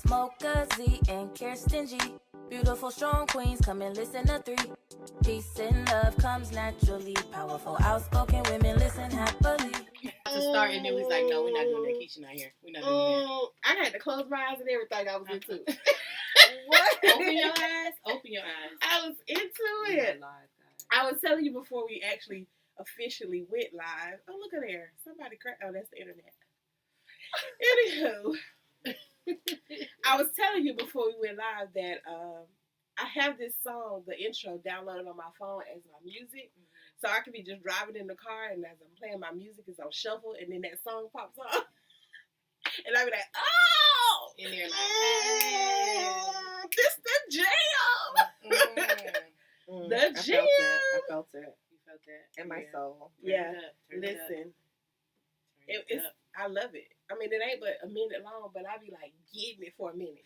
It's Mocha Z and Kirsten G. Beautiful, strong queens, come and listen to 3. Peace and love comes naturally. Powerful, outspoken women listen happily. To start, and then we was like, no, we're not doing that. Keisha not here. We're not doing that. I had to close my eyes and everything. I was into. What? Open your eyes. Open your eyes. I was into it. I was telling you before we actually officially went live. Oh, look at there. Somebody cracked. Oh, that's the internet. Anywho, I was telling you before we went live that I have this song, the intro, downloaded on my phone as my music. So I could be just driving in the car, and as I'm playing my music, it's on shuffle, and then that song pops on. And I be like, oh! And they're like, this the jam! The jam! I felt it. You felt that? In my soul. Yeah. Listen. It's I love it. I mean, it ain't but a minute long, but I be like getting it for a minute.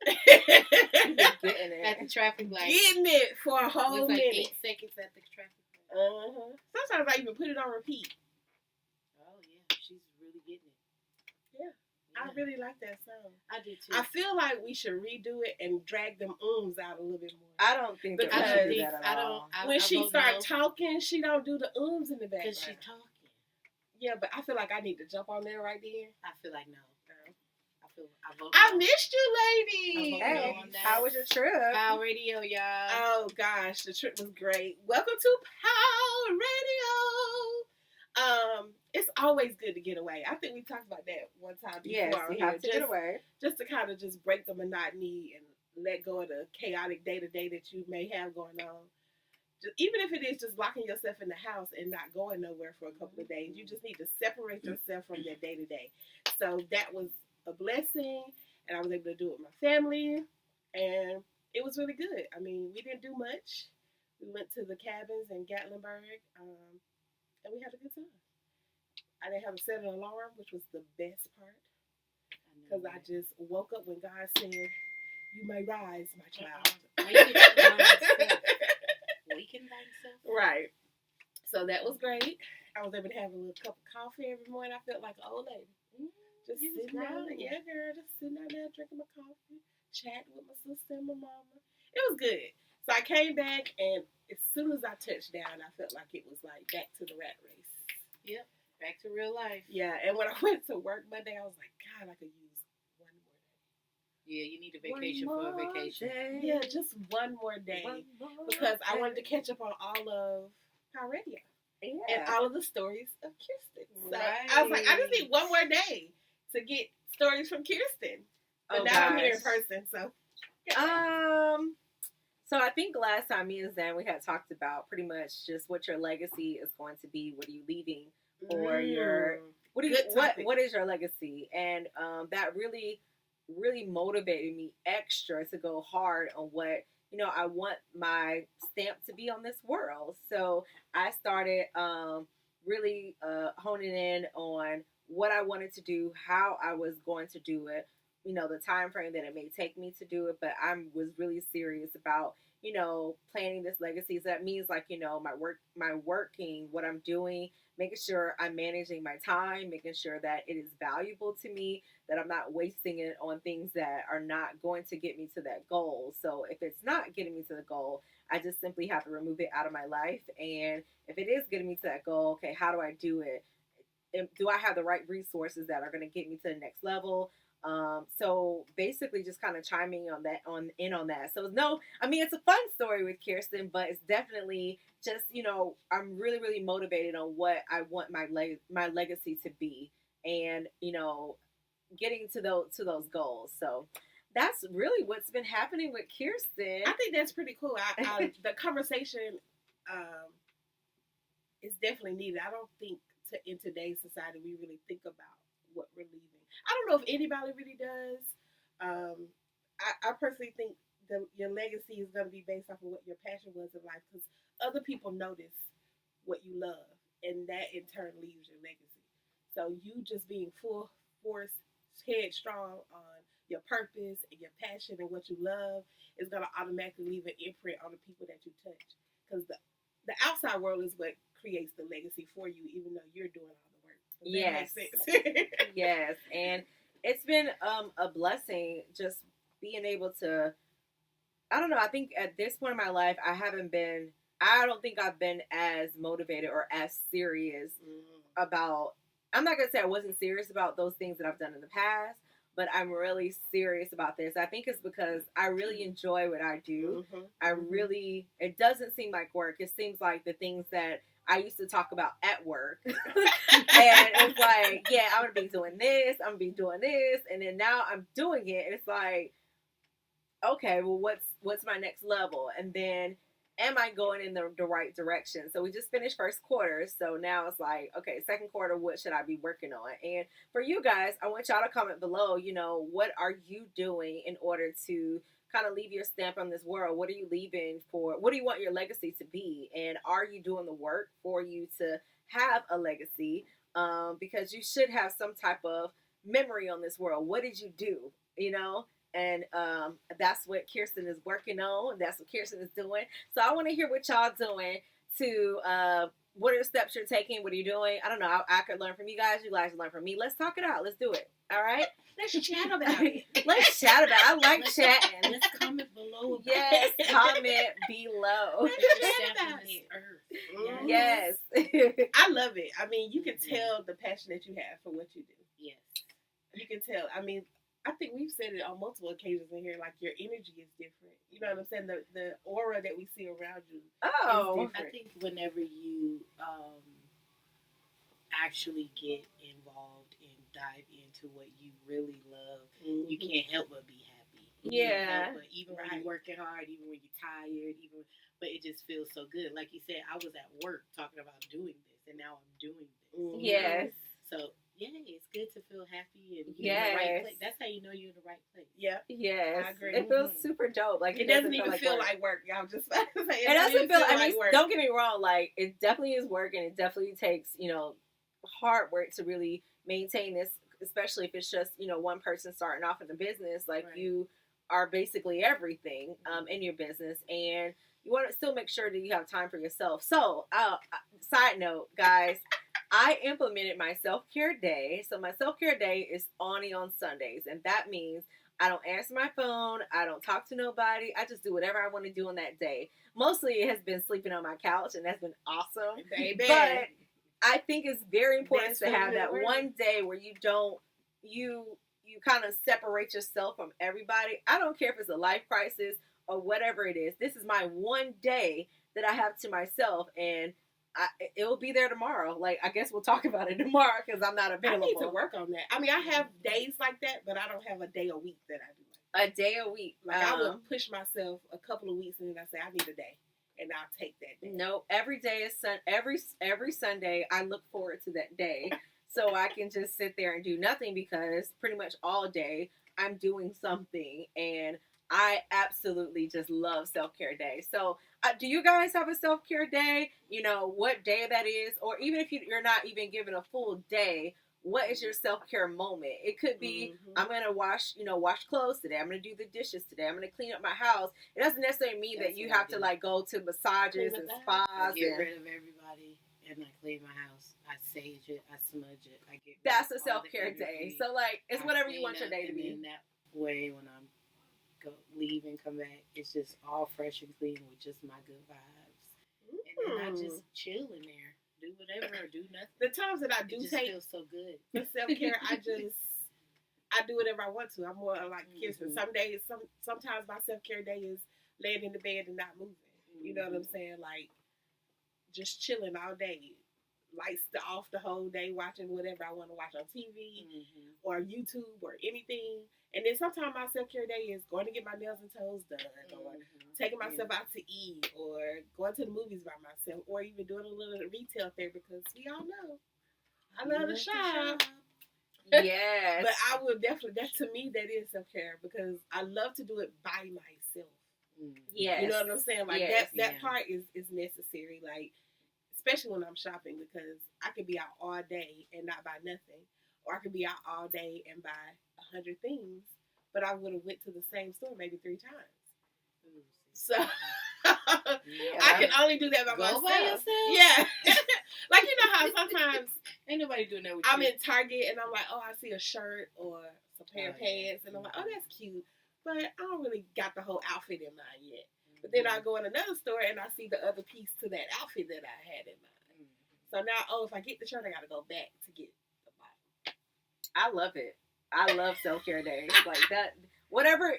Getting it. At the traffic light. Getting it for a whole like minute. 8 seconds at the traffic light. Sometimes I even put it on repeat. Oh, yeah. She's really getting it. Yeah. I really like that song. I do too. I feel like we should redo it and drag them out a little bit more. I don't think that we should do that at all. When she starts talking, she don't do the in the background. Because she's talking. Yeah, but I feel like I need to jump on there right there. I feel like no. I missed you, lady. Hey, how was your trip? POW Radio, y'all. Oh, gosh. The trip was great. Welcome to POW Radio. It's always good to get away. I think we talked about that one time before. Yes, we have to get away. Just to kind of just break the monotony and let go of the chaotic day-to-day that you may have going on. Even if it is just locking yourself in the house and not going nowhere for a couple of days, you just need to separate yourself from that day-to-day. So that was a blessing, and I was able to do it with my family, and it was really good. I mean, we didn't do much. We went to the cabins in Gatlinburg, and we had a good time. I didn't have to set an alarm, which was the best part, because I just woke up when God said, "You may rise, my child." Waking by himself. Right. So that was great. I was able to have a little cup of coffee every morning. I felt like an old lady. Just sitting down there. Yeah, girl. Just sitting out there drinking my coffee, chatting with my sister and my mama. It was good. So I came back, and as soon as I touched down, I felt like it was like back to the rat race. Yep. Back to real life. Yeah. And when I went to work Monday, I was like, God, I could use one more day. Yeah, you need a vacation for a vacation. Day. Yeah, just one more day. Because I wanted to catch up on all of POW Radio. Yeah. And all of the stories of Kirsten. So Right. I was like, I just need one more day to get stories from Kirsten. But now I'm here in person, so. So I think last time me and Zan, we had talked about pretty much just what your legacy is going to be. What are you leaving for your, what is your legacy? And that really motivated me extra to go hard on what, I want my stamp to be on this world. So I started really honing in on what I wanted to do, how I was going to do it, the time frame that it may take me to do it. But I was really serious about, planning this legacy. So that means my working, what I'm doing, making sure I'm managing my time, making sure that it is valuable to me, that I'm not wasting it on things that are not going to get me to that goal. So if it's not getting me to the goal, I just simply have to remove it out of my life. And if it is getting me to that goal, okay, how do I do it? Do I have the right resources that are going to get me to the next level? So basically just kind of chiming on that. So it's a fun story with Kirsten, but it's definitely just, I'm really, really motivated on what I want my legacy to be, and, getting to those goals. So that's really what's been happening with Kirsten. I think that's pretty cool. The conversation is definitely needed. I don't think in today's society we really think about what we're leaving. I don't know if anybody really does. I personally think your legacy is going to be based off of what your passion was in life, because other people notice what you love, and that in turn leaves your legacy. So you just being full force, headstrong on your purpose and your passion and what you love is going to automatically leave an imprint on the people that you touch, because the outside world is what creates the legacy for you, even though you're doing all the work. Yes. Yes. And It's been a blessing just being able to. I don't know. I think at this point in my life, I don't think I've been as motivated or as serious about. I'm not gonna say I wasn't serious about those things that I've done in the past, but I'm really serious about this. I think it's because I really enjoy what I do. It doesn't seem like work. It seems like the things that I used to talk about at work. And it's like, yeah, I'm going to be doing this. I'm going to be doing this. And then now I'm doing it. And it's like, okay, well, what's my next level? And then am I going in the right direction? So we just finished first quarter. So now it's like, okay, second quarter, what should I be working on? And for you guys, I want y'all to comment below, what are you doing in order to kind of leave your stamp on this world? What are you leaving for? What do you want your legacy to be? And are you doing the work for you to have a legacy? Because you should have some type of memory on this world. What did you do? And that's what Kirsten is working on. That's what Kirsten is doing. So I want to hear what y'all doing to, what are the steps you're taking? What are you doing? I don't know. I could learn from you guys. You guys learn from me. Let's talk it out. Let's do it. All right? Let's chat about it. Let's chat about it. I like chatting. Let's comment below. Yes, comment below. Let's chat about it. Yes. I love it. I mean, you can tell the passion that you have for what you do. Yes. You can tell. I mean, I think we've said it on multiple occasions in here, like your energy is different. You know what I'm saying? The aura that we see around you is different. I think whenever you actually get involved and dive into what you really love, you can't help but be happy. Yeah. But even when you're working hard, even when you're tired, but it just feels so good. Like you said, I was at work talking about doing this, and now I'm doing this. Yes. So, yeah, it's good to feel happy and you're in the right place. That's how you know you're in the right place. Yeah. Yes. I agree. It feels super dope. Like it doesn't even feel like work. Y'all just say it doesn't feel like work. Don't get me wrong, like it definitely is work, and it definitely takes, hard work to really maintain this, especially if it's just, one person starting off in the business. Like you are basically everything in your business, and you want to still make sure that you have time for yourself. So, side note, guys, I implemented my self-care day. So my self-care day is only on Sundays. And that means I don't answer my phone. I don't talk to nobody. I just do whatever I want to do on that day. Mostly it has been sleeping on my couch, and that's been awesome. Baby. But I think it's very important to have that one day where you kind of separate yourself from everybody. I don't care if it's a life crisis or whatever it is. This is my one day that I have to myself, and it will be there tomorrow. Like, I guess we'll talk about it tomorrow because I'm not available. I need to work on that. I mean, I have days like that, but I don't have a day a week that I do. A day a week. Like, I would push myself a couple of weeks, and then I say, I need a day, and I'll take that day. No, every day is every Sunday, I look forward to that day so I can just sit there and do nothing, because pretty much all day I'm doing something, and I absolutely just love self-care day. So do you guys have a self-care day? What day that is? Or even if you're not even given a full day, what is your self-care moment? It could be, I'm going to wash clothes today. I'm going to do the dishes today. I'm going to clean up my house. It doesn't necessarily mean that you have to go to massages and spas. I get rid of everybody, and I clean my house. I sage it. I smudge it. I get That's a self-care day. So it's whatever you want your day to be. And that way, when I'm leave and come back, it's just all fresh and clean with just my good vibes. And then I just chill in there, do whatever or do nothing. The times that I do take feels so good for self-care, I do whatever I want to. I'm more like Kirsten. Some days, sometimes my self-care day is laying in the bed and not moving. You know what I'm saying? Like, just chilling all day. Lights off the whole day, watching whatever I want to watch on TV or YouTube or anything. And then sometimes my self-care day is going to get my nails and toes done, or taking myself out to eat, or going to the movies by myself, or even doing a little retail therapy, because we all know I love to shop. Yes. But I would definitely, to me, that is self-care, because I love to do it by myself. Yes. You know what I'm saying? Like, that part is necessary, like, especially when I'm shopping, because I could be out all day and not buy nothing, or I could be out all day and buy 100 things, but I would have went to the same store maybe 3 times. So I can only do that by myself. By yourself? Yeah. Like, you know how sometimes Ain't nobody doing that with I'm you. in Target and I'm like, oh, I see a shirt or some pair of pants, and I'm like, oh, that's cute. But I don't really got the whole outfit in mind yet. But then I go in another store and I see the other piece to that outfit that I had in mind. So now, if I get the shirt, I got to go back to get the bottom. I love it. I love self-care days. Like that, whatever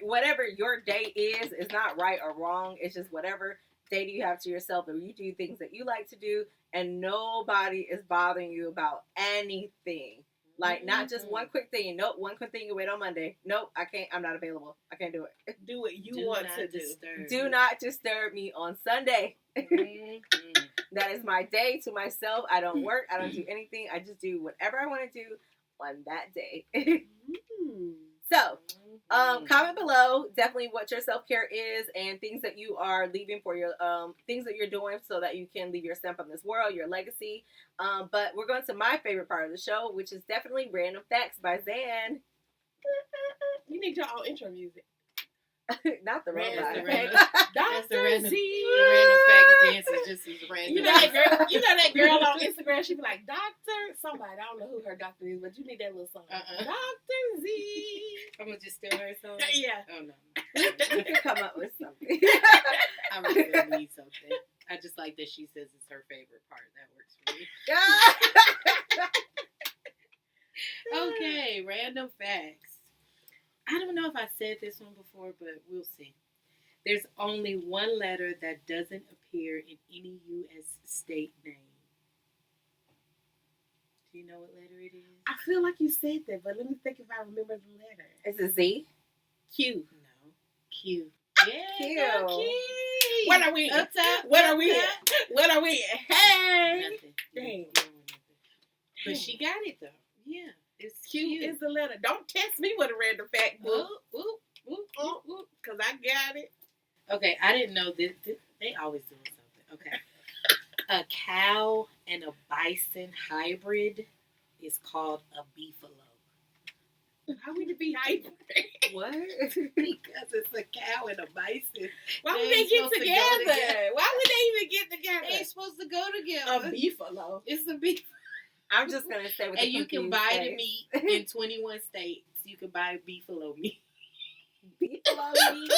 your day is not right or wrong. It's just whatever day do you have to yourself, and you do things that you like to do, and nobody is bothering you about anything. Like, not just one quick thing. Nope, one quick thing you wait on Monday. Nope, I can't. I'm not available. I can't do it. Do what you want to do. Do not disturb me on Sunday. That is my day to myself. I don't work. I don't do anything. I just do whatever I want to do on that day. So, comment below definitely what your self-care is and things that you are leaving for your things that you're doing so that you can leave your stamp on this world, your legacy. But we're going to my favorite part of the show, which is definitely Random Facts by Zan. You need your own intro music. Not the robot. That's the random facts dance is just as random. You know that girl on Instagram, she be like, Dr. somebody, I don't know who her doctor is, but you need that little song. Dr. Z. I'm going to just steal her song? Yeah. Oh, no. You can come up with something. I really need something. I just like that she says it's her favorite part. That works for me. Okay, random facts. I don't know if I said this one before, but we'll see. There's only one letter that doesn't appear in any U.S. state name. Do you know what letter it is? I feel like you said that, but let me think if I remember the letter. Is it Z? Q. No. Q. Yeah, Q. What are we? Up top. What are we? What are we? Hey. Nothing. Dang. But she got it, though. Yeah. It's Q is the letter. Don't test me with a random fact, boo. Because I got it. Okay, I didn't know this. They always doing something. Okay. A cow and a bison hybrid is called a beefalo. How would it be hybrid? What? Because it's a cow and a bison. Why would they get together? Why would they even get together? They ain't supposed to go together. A beefalo. It's a beef. I'm just going to say with and you can buy the meat in 21 states. You can buy beefalo meat. Beefalo meat?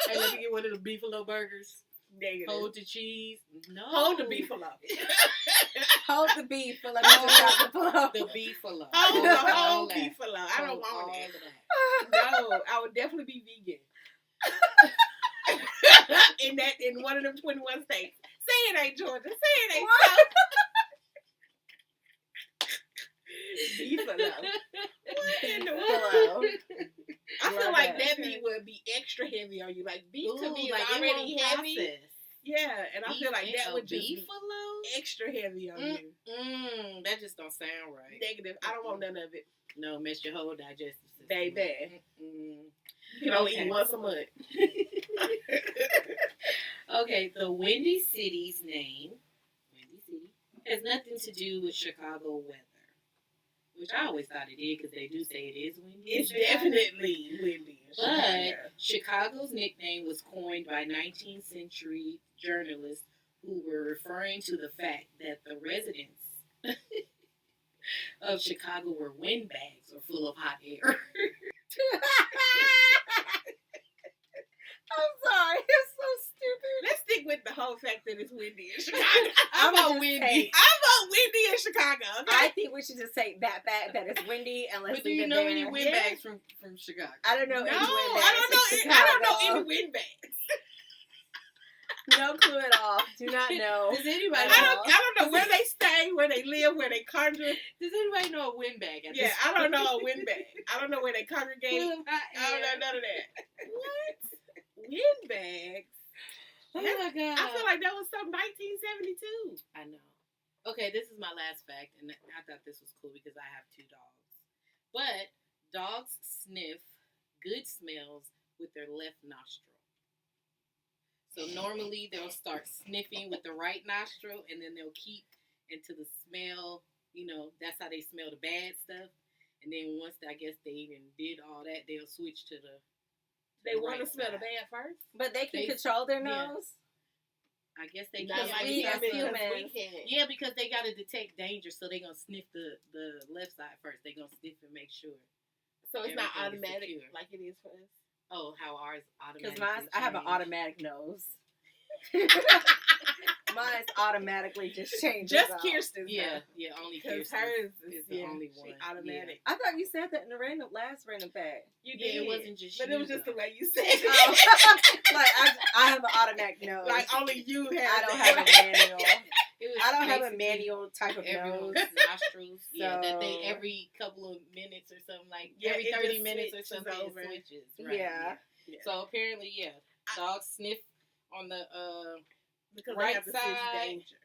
Hey, let me get one of the beefalo burgers. Negative. Hold the cheese. No. Hold the beefalo. Hold the beef. Let me just have the beefalo. The beefalo. Hold the whole beefalo. I don't want all it. of that. No, I would definitely be vegan. in one of them 21 states. Say it ain't Georgia. Say it ain't South. Beefalo. What in the world? I feel like that meat would be extra heavy on you. Like beef to me is like already heavy. Process. Yeah, and I feel like that would just beefalo? be extra heavy on you. That just don't sound right. Negative. I don't want none of it. No, mess your whole digestive system. Baby. You don't eat once a month. Okay, the Windy City's name, Windy City, has nothing to do with Chicago weather. Which I always thought it did because they do say it is windy. It's definitely windy. But Chicago's nickname was coined by 19th century journalists who were referring to the fact that the residents of Chicago were windbags or full of hot air. I'm sorry. It's so stupid. Let's stick with the whole fact that it's windy in Chicago. I'm on windy. I vote windy in Chicago. Okay? I think we should just take that fact that it's windy and let's But do leave you it know there. any windbags from Chicago? I don't know No, any windbags. I don't know any windbags. No clue at all. Do not know. Does anybody I don't know where they stay, where they live, where they conjure. Does anybody know a windbag? Yeah, I don't know a windbag. I don't know where they congregate. Full of hot I don't air. know none of that. What? Windbags? Oh my God. I feel like that was some 1972. I know. Okay, this is my last fact, and I thought this was cool because I have 2 dogs. But dogs sniff good smells with their left nostril. So normally they'll start sniffing with the right nostril, and then they'll keep into the smell. You know, that's how they smell the bad stuff. And then once I guess they even did all that, they'll switch to the. They want to smell the bad first. But they can control their nose? I guess they Not can't. like we as because humans. we can't. Yeah, because they got to detect danger, so they're going to sniff the left side first. They're going to sniff and make sure. So it's not Everything is automatic secure. like it is for us. Oh, how ours Because automatically I have an change. automatic nose. Mine's automatically just changes. Just out. Kirsten's. Yeah, yeah, only Because Kirsten hers is the only she one. automatic. I thought you said that in the last random fact. You Yeah, did. it wasn't just but you, it was just though. the way you said Oh. it. Like I have an automatic nose. Like only you have. I don't that. have a manual. It was I don't have a basically manual type of everyone's nose. nostrils. Yeah, that they So- every couple of minutes or something like Yeah, every it 30 just minutes or switches something over. it switches. Right, Yeah. Yeah. So apparently, yeah, dogs sniff on the Because right they have to sense side. danger.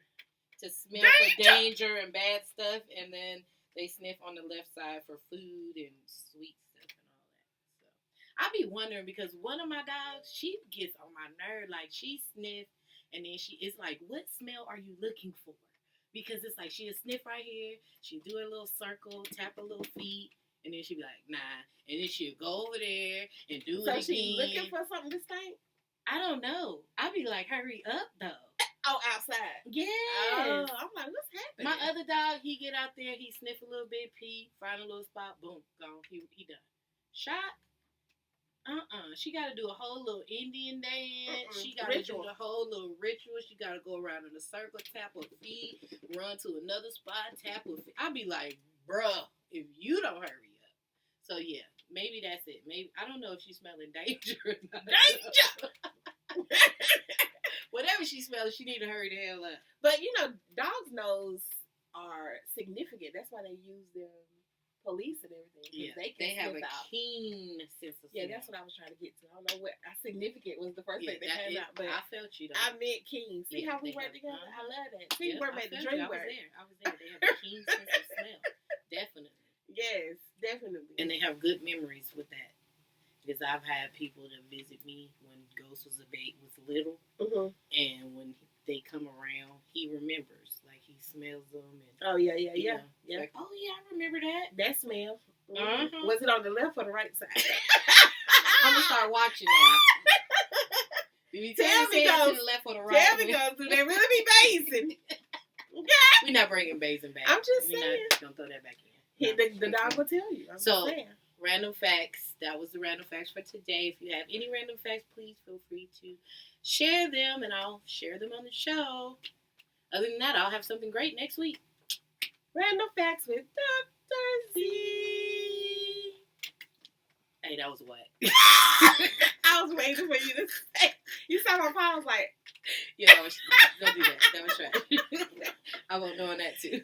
to smell for danger and bad stuff, and then they sniff on the left side for food and sweet stuff and all that. So I be wondering because one of my dogs, she gets on my nerve. Like she sniff, and then she is like, "What smell are you looking for?" Because it's like she'll sniff right here, she'll do a little circle, tap her little feet, and then she'll be like, "Nah," and then she'll go over there and do So it again. she's looking for something to stink? I don't know. I be like, "Hurry up, though." Oh, outside. Yes. Oh, I'm like, what's happening? My other dog, he get out there, he sniff a little bit, pee, find a little spot, boom, gone. He done. Shot? She got to do a whole little Indian dance. She got to do the whole little ritual. She got to go around in a circle, tap her feet, run to another spot, tap her feet. I be like, bruh, if you don't hurry up. So, yeah, maybe that's it. Maybe I don't know if she's smelling danger or not. Danger! Whatever she smells, she need to hurry the hell up. But, you know, dogs' nose are significant. That's why they use them police and everything. Yeah, They have sniff a out. keen sense of Yeah, smell. that's what I was trying to get to. I don't know what significant was the first thing that came out, but I felt you though. I meant keen. See Yeah, how we they work have- together? I love that. Yeah, Teamwork I made the felt dream you. work. I was there. They have a keen sense of smell. Definitely. Yes, definitely. And they have good memories with that. Because I've had people that visit me when Ghost was little, Mhm. and when they come around, he remembers. Like he smells them, and Oh yeah, you know, yeah. like, oh yeah, I remember that. That smell. Mhm. Uh-huh. Was it on the left or the right side? I'm gonna start watching now. If you tell me Ghost. to the left or the right, Tell me, Ghost, do they really be basing? we're not bringing Basin back. I'm just We're saying. not gonna throw that back in. The dog will tell you. I'm So- just saying. Random facts. That was the random facts for today. If you have any random facts, please feel free to share them, and I'll share them on the show. Other than that, I'll have something great next week. Random facts with Dr. Z. Hey, that was what? I was waiting for you to say. You saw my pause like. Yeah, don't do that. That was right. I won't know on that too.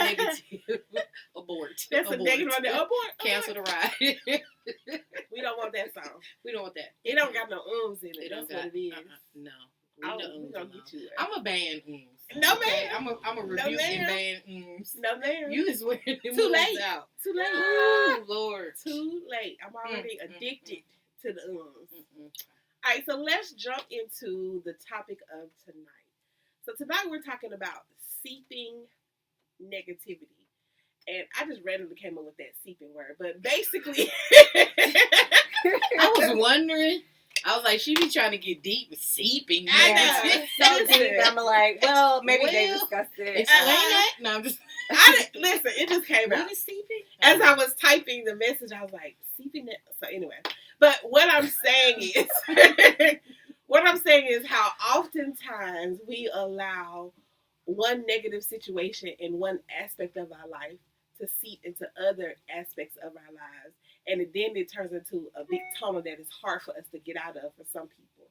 Negative. Abort. That's a Abort. negative on the abort. Cancel the ride. We don't want that song. We don't want that. It don't got no ums in it. It That's don't what it is. No. We Leave the gonna ums get alone. you. I'm a ban ums. No, Okay? ma'am. I'm a No, rebuke and ma'am. ban ums. No, ma'am. You is wearing the Too ums late. out. Too late. Oh, Lord. Too late. I'm already addicted to the ums. Mm-mm. All right, so let's jump into the topic of tonight. So tonight we're talking about seeping negativity. And I just randomly came up with that seeping word. But basically... I was wondering. I was like, she be trying to get deep with seeping. I know. So deep. I'm like, well, maybe they discussed it. Explain that. No, I'm just. Listen, it just came out. What is seeping? As I was typing the message, I was like, seeping it. So anyway, but what I'm saying is, how oftentimes we allow one negative situation in one aspect of our life to seep into other aspects of our lives, and then it turns into a big tunnel that is hard for us to get out of for some people.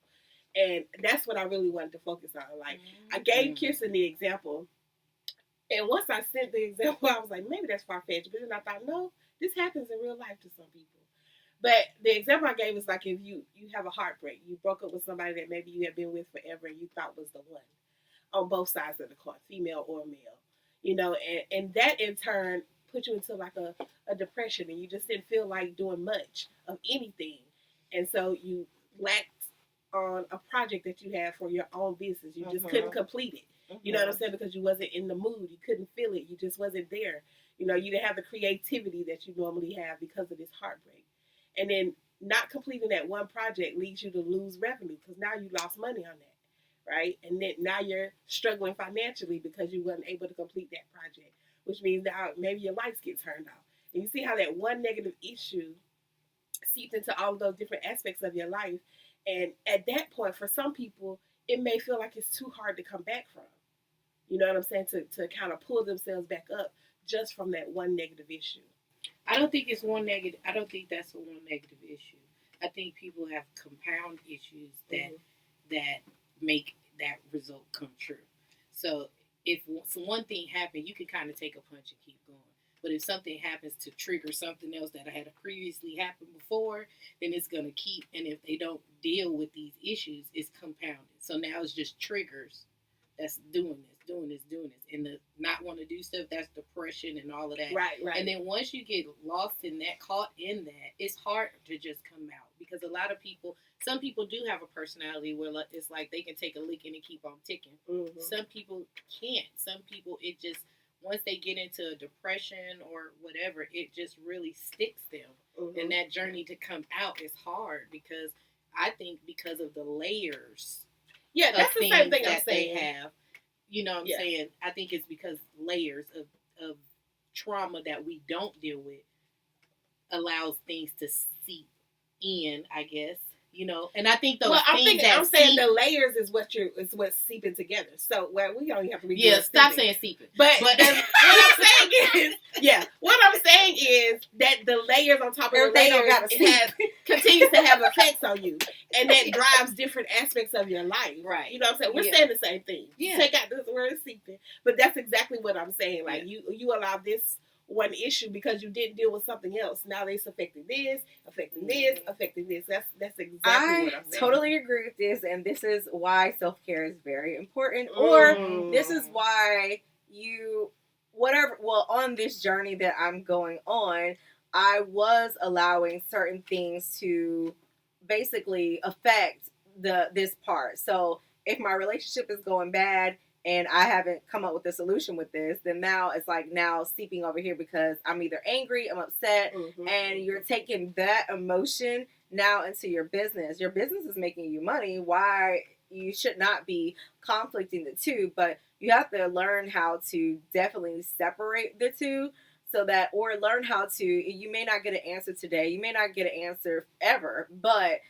And that's what I really wanted to focus on. Like, I gave Kirsten the example. And once I sent the example, I was like, maybe that's far-fetched. But then I thought, no, this happens in real life to some people. But the example I gave is like if you have a heartbreak. You broke up with somebody that maybe you had been with forever and you thought was the one on both sides of the coin, female or male. You know, and that in turn put you into like a depression and you just didn't feel like doing much of anything. And so you lacked on a project that you had for your own business. You just couldn't complete it. You know what I'm saying? Because you wasn't in the mood. You couldn't feel it. You just wasn't there. You know, you didn't have the creativity that you normally have because of this heartbreak. And then not completing that one project leads you to lose revenue because now you lost money on that, right? And then now you're struggling financially because you weren't able to complete that project, which means now maybe your lights get turned off. And you see how that one negative issue seeps into all of those different aspects of your life. And at that point, for some people, it may feel like it's too hard to come back from. You know what I'm saying? To kind of pull themselves back up just from that one negative issue. I don't think it's one negative. I don't think that's a one negative issue. I think people have compound issues that make that result come true. So if one thing happened, you can kind of take a punch and keep going. But if something happens to trigger something else that had previously happened before, then it's going to keep. And if they don't deal with these issues, it's compounded. So now it's just triggers that's doing this. And the not want to do stuff, that's depression and all of that. Right. And then once you get lost in that, caught in that, it's hard to just come out. Because a lot of people, some people do have a personality where it's like they can take a licking and keep on ticking. Mm-hmm. Some people can't. Some people, it just, once they get into a depression or whatever, it just really sticks them. Mm-hmm. And that journey to come out is hard because I think because of the layers. Yeah, that's the same thing I'm saying. They have. You know what I'm saying? I think it's because layers of trauma that we don't deal with allows things to seep in, I guess. You know, and I think those things I'm saying the layers is what's seeping together. So we don't even have to read. Yeah, stop saying seeping. But what I'm saying is that the layers on top of the layers continues to have effects on you, and that drives different aspects of your life. Right. You know what I'm saying? We're saying the same thing. Yeah. Take out this word seeping, but that's exactly what I'm saying. Like you allow this one issue because you didn't deal with something else. Now it's affecting this. That's exactly what I'm saying. I totally agree with this, and this is why self-care is very important. Or this is why on this journey that I'm going on, I was allowing certain things to basically affect this part. So if my relationship is going bad, and I haven't come up with a solution with this, then now it's like seeping over here because I'm either angry, I'm upset, and you're taking that emotion now into your business. Your business is making you money. Why you should not be conflicting the two, but you have to learn how to definitely separate the two or learn how to, you may not get an answer today, you may not get an answer ever, but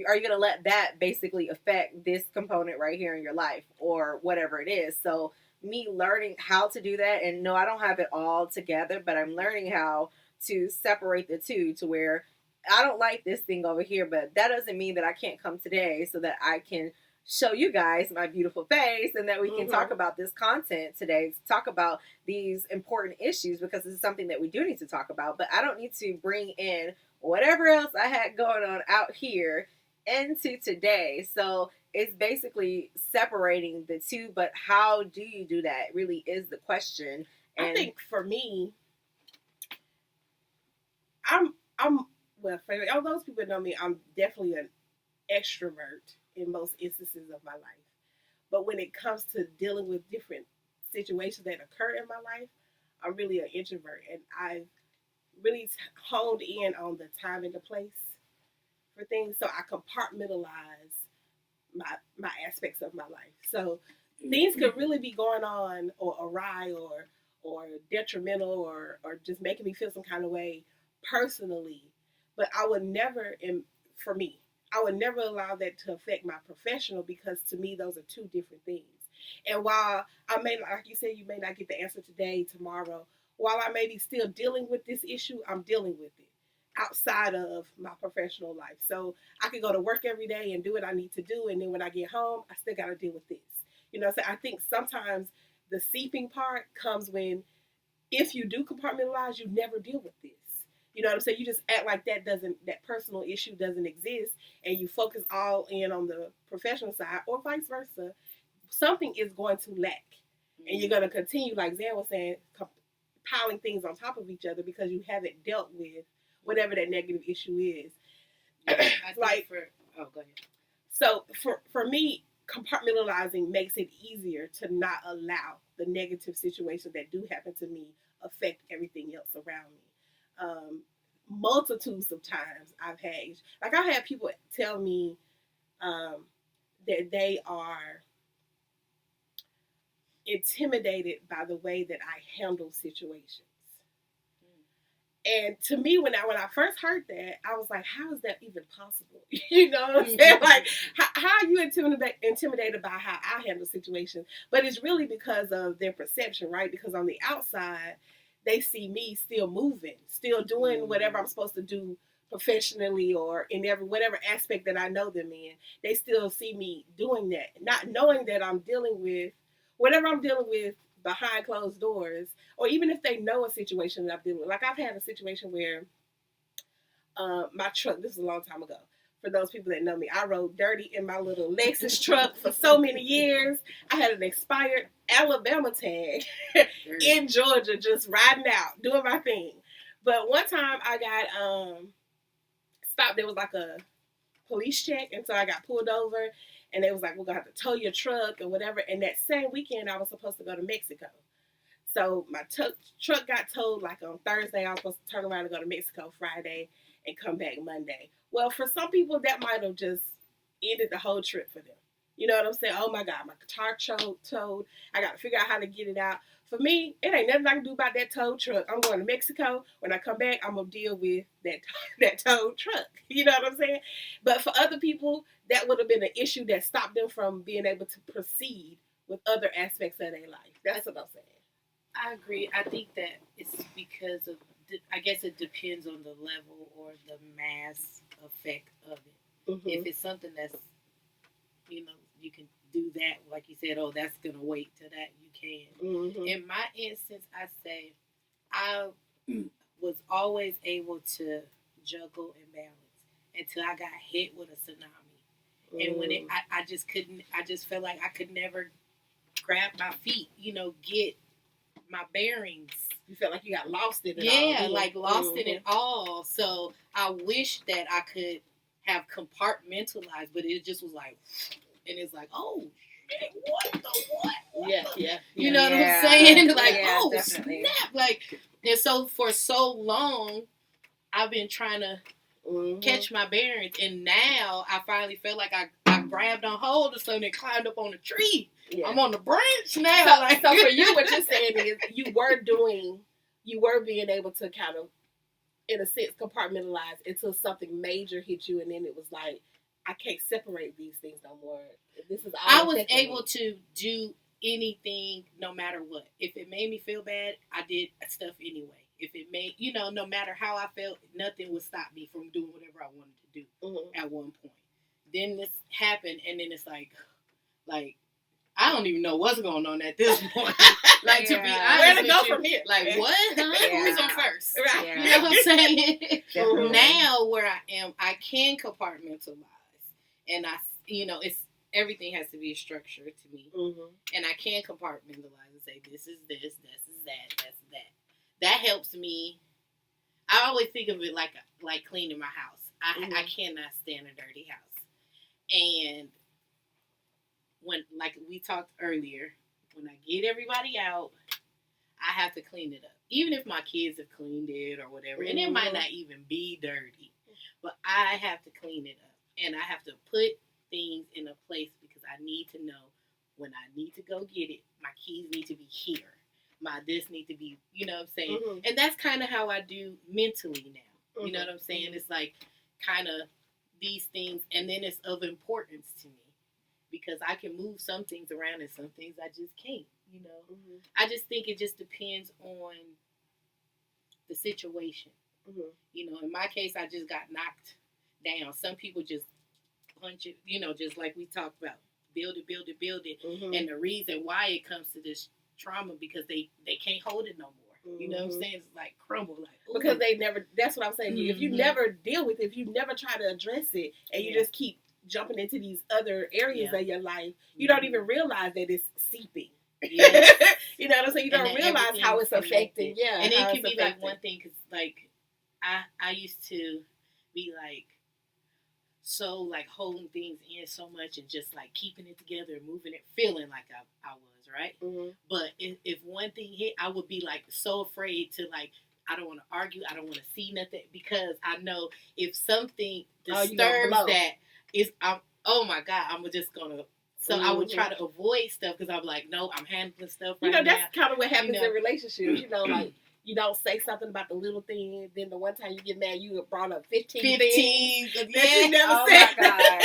are you going to let that basically affect this component right here in your life or whatever it is? So me learning how to do that, and no, I don't have it all together, but I'm learning how to separate the two to where I don't like this thing over here, but that doesn't mean that I can't come today so that I can show you guys my beautiful face and that we can talk about this content today, talk about these important issues because this is something that we do need to talk about, but I don't need to bring in whatever else I had going on out here into today. So it's basically separating the two, but how do you do that really is the question. And I think for me, well, for all those people know me, I'm definitely an extrovert in most instances of my life. But when it comes to dealing with different situations that occur in my life, I'm really an introvert, and I've really honed in on the time and the place for things, so I compartmentalize my aspects of my life. So things could really be going on or awry or detrimental or just making me feel some kind of way personally, but I would never, I would never allow that to affect my professional because to me those are two different things. And while I may, like you said, you may not get the answer today, tomorrow, while I may be still dealing with this issue, I'm dealing with it outside of my professional life. So I can go to work every day and do what I need to do. And then when I get home, I still got to deal with this. You know, so I think sometimes the seeping part comes when if you do compartmentalize, you never deal with this. You know what I'm saying? You just act like that personal issue doesn't exist and you focus all in on the professional side or vice versa. Something is going to lack. And you're going to continue, like Zan was saying, piling things on top of each other because you haven't dealt with whatever that negative issue is. Go ahead. So for me, compartmentalizing makes it easier to not allow the negative situations that do happen to me affect everything else around me. Multitudes of times I've had people tell me that they are intimidated by the way that I handle situations. And to me, when I first heard that, I was like, how is that even possible? You know what I'm saying? Like, how are you intimidated by how I handle situations? But it's really because of their perception, right? Because on the outside, they see me still moving, still doing whatever I'm supposed to do professionally or in whatever aspect that I know them in. They still see me doing that, not knowing that I'm dealing with whatever I'm dealing with behind closed doors, or even if they know a situation that I'm dealing with. Like, I've had a situation where my truck, this was a long time ago. For those people that know me, I rode dirty in my little Lexus truck for so many years. I had an expired Alabama tag in Georgia, just riding out, doing my thing. But one time I got stopped. There was like a police check, and so I got pulled over, and they was like, we're going to have to tow your truck or whatever. And that same weekend, I was supposed to go to Mexico. So my truck got towed like on Thursday. I was supposed to turn around and go to Mexico Friday and come back Monday. Well, for some people, that might have just ended the whole trip for them. You know what I'm saying? Oh my God, my guitar towed. I got to figure out how to get it out. For me, it ain't nothing I can do about that towed truck. I'm going to Mexico. When I come back, I'm going to deal with that towed truck. You know what I'm saying? But for other people, that would have been an issue that stopped them from being able to proceed with other aspects of their life. That's what I'm saying. I agree. I think that it's because of, I guess it depends on the level or the mass effect of it. Mm-hmm. If it's something that's, you know, you can do that, like you said, oh, that's going to wait till that, you can. Mm-hmm. In my instance, I say I was always able to juggle and balance until I got hit with a tsunami. Mm. And when I just couldn't, I just felt like I could never grab my feet, you know, get my bearings. You felt like you got lost in it all. Yeah, like lost in it all. So I wish that I could have compartmentalized, but it just was like, and it's like, oh shit, what the what? Yeah. You know what I'm saying? Like, oh definitely. Snap! Like, and so for so long, I've been trying to catch my bearings, and now I finally felt like I grabbed on hold of something and climbed up on a tree. Yeah. I'm on the branch now. So for you, what you're saying is you were being able to kind of, in a sense, compartmentalize until something major hit you, and then it was like, I can't separate these things no more. This is all I was able to do anything no matter what. If it made me feel bad, I did stuff anyway. If it made, you know, no matter how I felt, nothing would stop me from doing whatever I wanted to do at one point. Then this happened, and then it's like I don't even know what's going on at this point. Like, to be honest, where to go from here? Like, what? Huh? Who's on first? Right. Yeah. You know what I'm saying? Now, where I am, I can compartmentalize, and I, you know, it's everything has to be a structure to me, and I can compartmentalize and say, this is this, this is that, that's that. That helps me. I always think of it like cleaning my house. I cannot stand a dirty house, and when, like we talked earlier, when I get everybody out, I have to clean it up. Even if my kids have cleaned it or whatever, and it might not even be dirty, but I have to clean it up, and I have to put things in a place because I need to know when I need to go get it. My keys need to be here. My this need to be, you know what I'm saying? And that's kind of how I do mentally now. You know what I'm saying? It's like kind of these things, and then it's of importance to me because I can move some things around and some things I just can't, you know? I just think it just depends on the situation. You know, in my case, I just got knocked down. Some people just punch it, you know, just like we talked about, build it. And the reason why it comes to this trauma because they can't hold it no more. You know what I'm saying? It's like crumble. Like, because they never, that's what I'm saying. If you never deal with it, if you never try to address it, and you just keep jumping into these other areas of your life, you don't even realize that it's seeping. Yes. You know what I'm saying? You don't realize how it's affecting. Yeah. And it can be like one thing, because like I used to be like, so like holding things in so much and just like keeping it together and moving it, feeling like I was, right? But if one thing hit, I would be like so afraid to like, I don't want to argue, I don't want to see nothing, because I know if something disturbs that, oh my God, I'm just gonna. So I would try to avoid stuff because I'm like, no, I'm handling stuff right now. That's kind of what happens in relationships. Like you don't say something about the little thing, then the one time you get mad, you brought up 15 things that you never said. My God.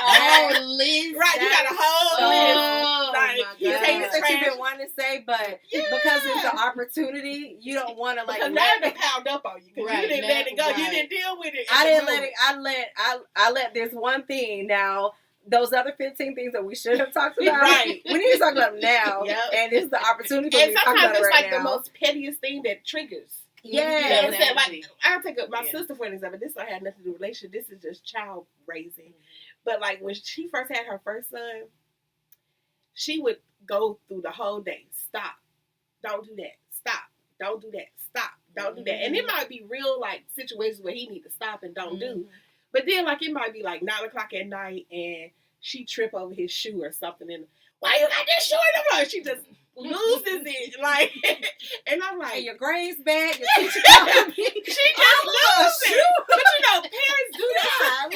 Whole list. Right, you got a whole list. Like, you things that you've been wanting to say, but because it's the opportunity, you don't want to like. Because now they piled up on you because you didn't let it go. Right. You didn't deal with it. I didn't let it. I let this one thing now. Those other 15 things that we should have talked about, right? We need to talk about them now, and it's the opportunity for me to talk about it right now. And sometimes it's like the most pettiest thing that triggers. Yeah, you know what I'm saying? Like I'll take my sister for an example. This don't have nothing to do with relationship. This is just child raising. But like when she first had her first son, she would go through the whole day. Stop. Don't do that. Stop. Don't do that. Stop. Don't do that. And it might be real like situations where he need to stop and don't do. But then like it might be like 9:00 at night and she trip over his shoe or something and why you got this shoe in the floor? She just loses it. Like and I'm like, and your grades bad, your teacher called me. She just loses it. But parents do that.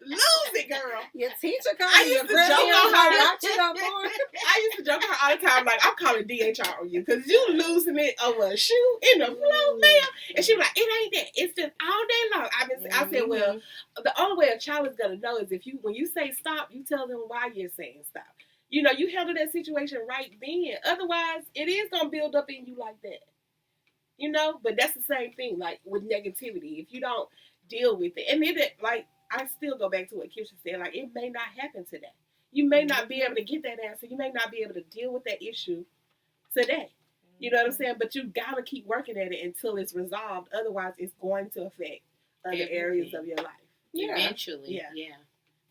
Lose it, girl. Your teacher called you. Your grades I used to joke her all the time, like, I'm calling DHR on you because you losing it over a shoe in the floor, ma'am. And she was like, it ain't that. It's just all day long. I said, well, the only way a child is going to know is if when you say stop, you tell them why you're saying stop. You handle that situation right then. Otherwise, it is going to build up in you like that. But that's the same thing, like, with negativity. If you don't deal with it. And like, I still go back to what Keisha said, like, it may not happen today. You may not be able to get that answer. You may not be able to deal with that issue today. You know what I'm saying? But you got to keep working at it until it's resolved. Otherwise, it's going to affect other areas of your life. Yeah. Eventually, yeah.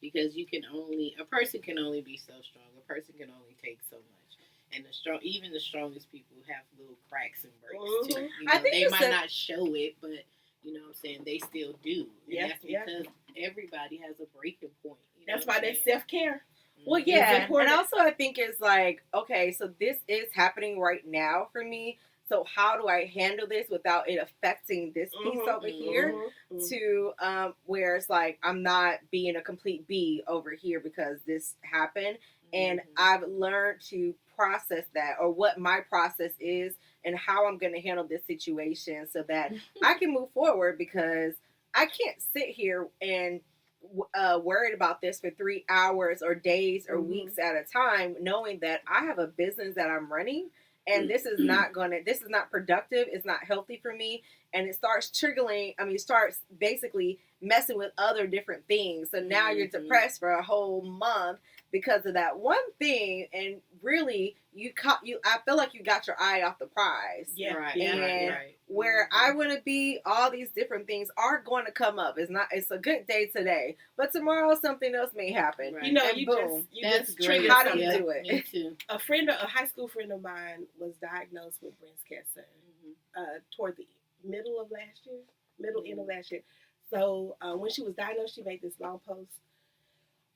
Because a person can only be so strong. A person can only take so much. And even the strongest people have little cracks and breaks too. I think they might not show it, but you know what I'm saying, they still do. And that's because everybody has a breaking point. That's why that's self-care. Well, yeah, and also I think it's like, okay, so this is happening right now for me. So how do I handle this without it affecting this piece over here to where it's like I'm not being a complete B over here because this happened. And I've learned to process that or what my process is and how I'm going to handle this situation so that I can move forward because I can't sit here and worried about this for 3 hours or days or weeks at a time, knowing that I have a business that I'm running and this is not productive. It's not healthy for me. And it starts starts basically messing with other different things. So now you're depressed for a whole month because of that one thing. And really I feel like you got your eye off the prize. Yeah. Right. And right. Where I want to be, all these different things are going to come up. It's a good day today, but tomorrow something else may happen. Right. You just triggered. How do you do it? Me too. A high school friend of mine was diagnosed with breast cancer toward the end of last year. So when she was diagnosed, she made this long post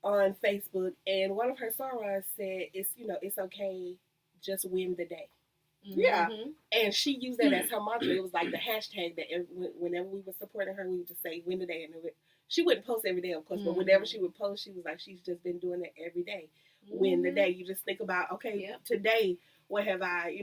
on Facebook, and one of her sorors said, "It's okay, just win the day." Yeah, and she used that as her mantra. It was like the hashtag that whenever we were supporting her, we would just say "win the day," and she wouldn't post every day, of course, but whenever she would post, she was like, she's just been doing it every day. Win the day. You just think about, okay, today, what have I,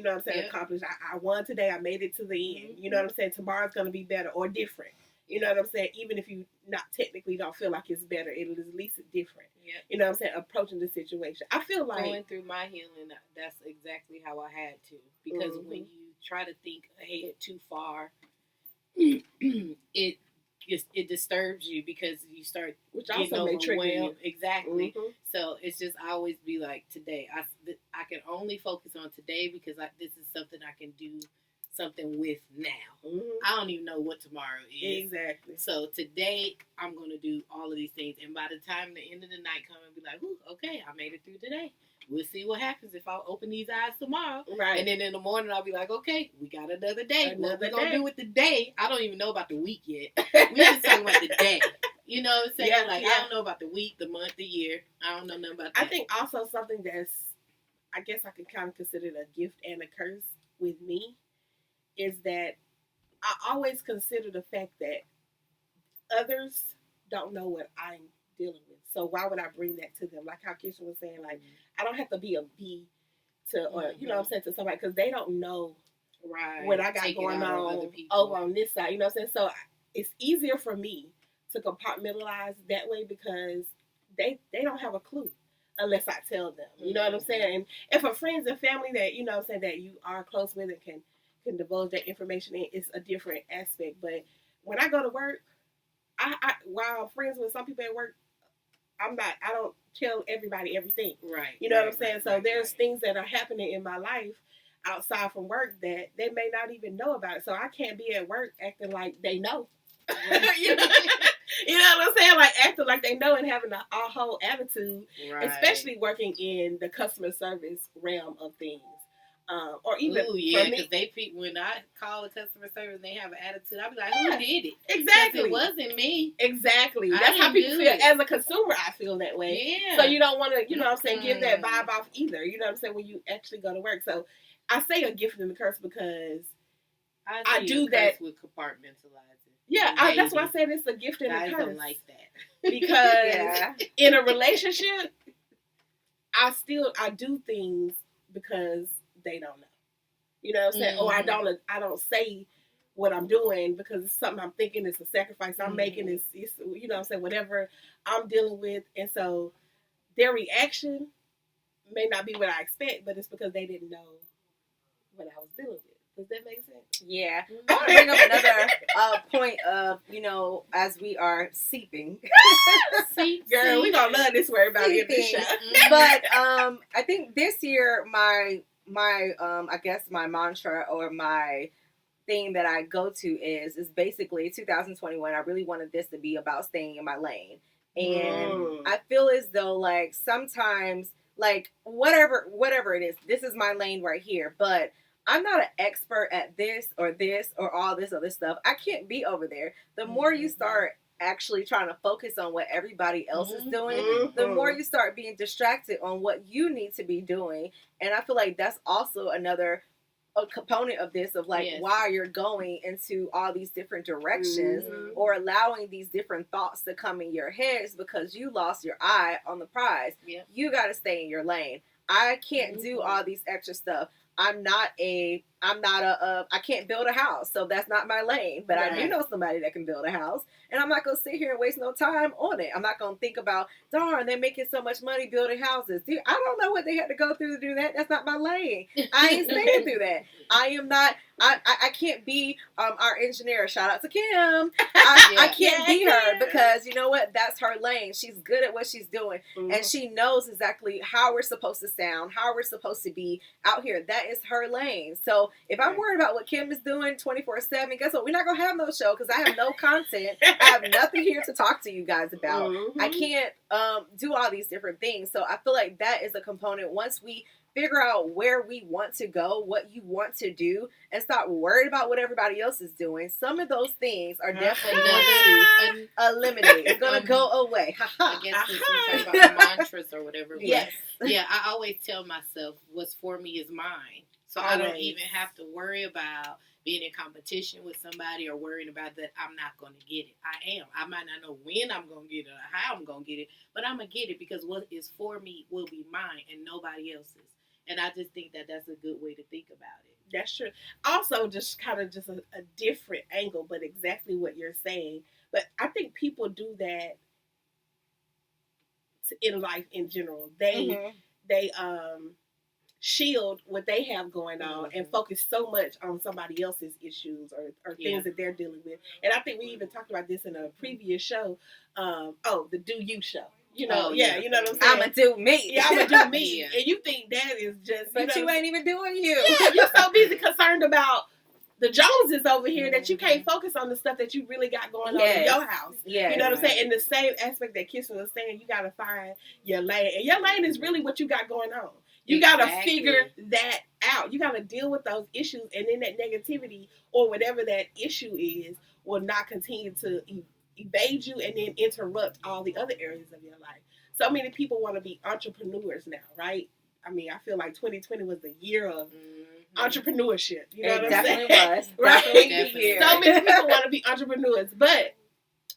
accomplished? I won today. I made it to the end. You know what I'm saying? Tomorrow's going to be better or different. You know what I'm saying? Even if you not technically don't feel like it's better, it'll at least it's different. Yep. You know what I'm saying? Approaching the situation. I feel like going through my healing, that's exactly how I had to. Because when you try to think ahead too far, it disturbs you because you start getting overwhelmed. Exactly. So it's just I always be like, today I can only focus on today because this is something I can do something with now. I don't even know what tomorrow is. Exactly. So today I'm going to do all of these things, and by the time the end of the night comes, I'll be like, "Ooh, okay, I made it through today. We'll see what happens if I open these eyes tomorrow." Right. And then in the morning I'll be like, "Okay, we got another day. What we gonna do with the day? I don't even know about the week yet. We just talking about the day." You know what I'm saying? I don't know about the week, the month, the year. I don't know nothing about that. I think also something that's, I guess I can kind of consider it a gift and a curse with me, is that I always consider the fact that others don't know what I'm dealing with. So why would I bring that to them? Like how Kirsten was saying, like, I don't have to be a B to, or, you know what I'm saying, to somebody, because they don't know what I got going on over on this side. You know what I'm saying? So it's easier for me to compartmentalize that way because they don't have a clue unless I tell them. You know what I'm saying? And for friends and family that, you know what I'm saying, that you are close with and can divulge that information in, it's a different aspect. But when I go to work, I while I'm friends with some people at work, I don't tell everybody everything. Right. You know what I'm saying? So there's things that are happening in my life outside from work that they may not even know about it. So I can't be at work acting like they know. you know what I'm saying? Like acting like they know and having a whole attitude, especially working in the customer service realm of things. Or even because when I call the customer service, they have an attitude. I'll be like, who did it? Exactly, it wasn't me. Exactly, that's how people feel. As a consumer, I feel that way. Yeah. So you don't want to, you know what I'm saying, give that vibe off either. You know what I'm saying, when you actually go to work. So I say a gift and a curse because I do that with compartmentalizing. Yeah, that's why I said it's a gift and a curse. Don't like that because in a relationship, I do things because they don't know. You know what I'm saying? Or I don't say what I'm doing because it's something I'm thinking. It's a sacrifice I'm making. It's you know what I'm saying, whatever I'm dealing with. And so their reaction may not be what I expect, but it's because they didn't know what I was dealing with. Does that make sense? Yeah. I want to bring up another point of, you know, as we are seeping. Girl, we gonna love this word about it this show. But I think this year my I guess my mantra or my thing that I go to is basically 2021. I really wanted this to be about staying in my lane. And I feel as though like sometimes like whatever it is, this is my lane right here, but I'm not an expert at this or all this other stuff. I can't be over there. The more you start actually trying to focus on what everybody else is doing, the more you start being distracted on what you need to be doing. And I feel like that's also another component of this, of like why you're going into all these different directions or allowing these different thoughts to come in your heads because you lost your eye on the prize. You got to stay in your lane. I can't do all these extra stuff. I can't build a house, so that's not my lane, but I do know somebody that can build a house, and I'm not going to sit here and waste no time on it. I'm not going to think about, darn, they're making so much money building houses. Dude, I don't know what they had to go through to do that. That's not my lane. I ain't staying through that. I am not, I can't be our engineer. Shout out to Kim. I can't be her because you know what? That's her lane. She's good at what she's doing, and she knows exactly how we're supposed to sound, how we're supposed to be out here. That is her lane. So if I'm worried about what Kim is doing 24/7, guess what? We're not gonna have no show because I have no content. I have nothing here to talk to you guys about. I can't do all these different things. So I feel like that is a component. Once we figure out where we want to go, what you want to do, and stop worried about what everybody else is doing, some of those things are definitely going to eliminate. It's going to go away. I guess since we talk about mantras or whatever. Yes. Yeah, I always tell myself what's for me is mine. So I don't even have to worry about being in competition with somebody or worrying about that I'm not going to get it. I might not know when I'm going to get it or how I'm going to get it, but I'm going to get it because what is for me will be mine and nobody else's. And I just think that that's a good way to think about it. That's true. Also, just kind of just a different angle, but exactly what you're saying. But I think people do that in life in general. They shield what they have going on and focus so much on somebody else's issues or things that they're dealing with. And I think we even talked about this in a previous show. The Do You show. You know, you know what I'm saying? I'ma do me. Yeah, I'ma do me. And you think that is just... But you ain't even doing you. Yeah, you're so busy concerned about the Joneses over here that you can't focus on the stuff that you really got going on in your house. Yeah, you know what I'm saying? In the same aspect that Kirsten was saying, you got to find your lane. And your lane is really what you got going on. You got to figure that out. You got to deal with those issues, and then that negativity or whatever that issue is will not continue to evade you and then interrupt all the other areas of your life. So many people want to be entrepreneurs now, right? I mean, I feel like 2020 was the year of entrepreneurship. You know what I'm saying? Definitely was. Right? Definitely. So many people want to be entrepreneurs, but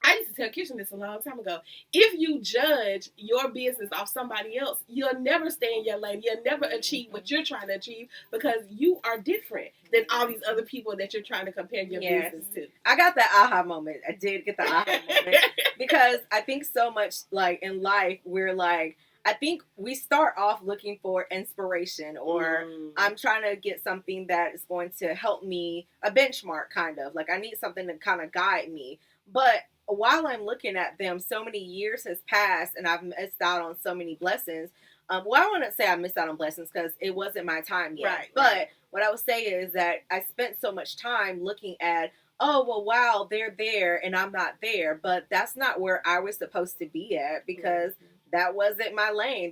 I used to tell Kirsten this a long time ago. If you judge your business off somebody else, you'll never stay in your lane. You'll never achieve what you're trying to achieve because you are different than all these other people that you're trying to compare your business to. I got that aha moment. I did get the aha moment because I think so much like in life, we're like, I think we start off looking for inspiration or I'm trying to get something that is going to help me, a benchmark kind of. Like I need something to kind of guide me. But while I'm looking at them, so many years has passed and I've missed out on so many blessings. Well, I want to say I missed out on blessings because it wasn't my time yet. Right, but what I would say is that I spent so much time looking at, oh, well, wow, they're there and I'm not there. But that's not where I was supposed to be at because that wasn't my lane.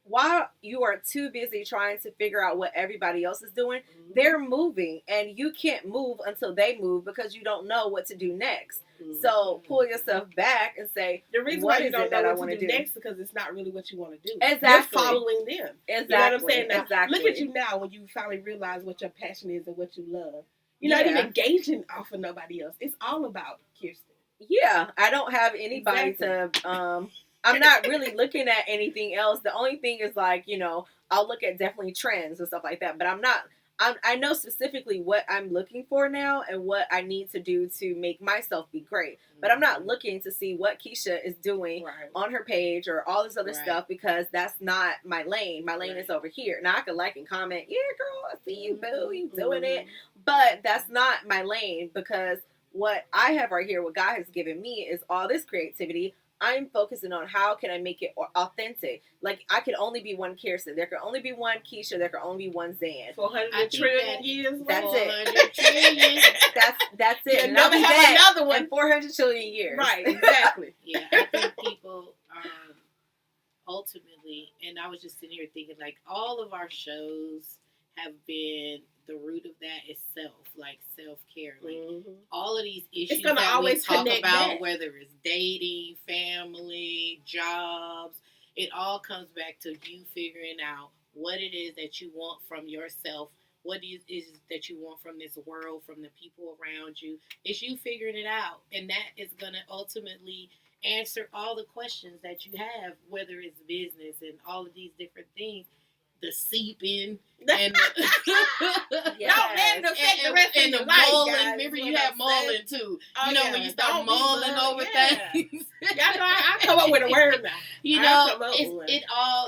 While you are too busy trying to figure out what everybody else is doing, they're moving and you can't move until they move because you don't know what to do next. So pull yourself back and say, the reason why you don't know what to do next is because it's not really what you want to do. Exactly. You're following them. Exactly. You know what I'm saying? Now, exactly. Look at you now when you finally realize what your passion is and what you love. You're not even gauging off of nobody else. It's all about Kirsten. Yeah, I don't have anybody to I'm not really looking at anything else. The only thing is like, you know, I'll look at definitely trends and stuff like that. But I know specifically what I'm looking for now and what I need to do to make myself be great. But I'm not looking to see what Keisha is doing on her page or all this other stuff because that's not my lane. My lane is over here. Now I can like and comment, yeah, girl, I see you, boo, you doing it. But that's not my lane because what I have right here, what God has given me is all this creativity. I'm focusing on how can I make it authentic. Like, I can only be one Kirsten. There can only be one Keisha. There can only be one Zan. 400 trillion years. That's it. That's it. You'll never have another one. In 400 trillion years. Right, exactly. Yeah, I think people ultimately, and I was just sitting here thinking, like, all of our shows have been, the root of that is like self-care. Like, all of these issues that we talk about, whether it's dating, family, jobs, it all comes back to you figuring out what it is that you want from yourself, what it is that you want from this world, from the people around you. It's you figuring it out, and that is going to ultimately answer all the questions that you have, whether it's business and all of these different things. The seeping and the mulling. Remember, you have mulling too. You know, when you start mulling over things. Y'all know I come up with a word now. You know,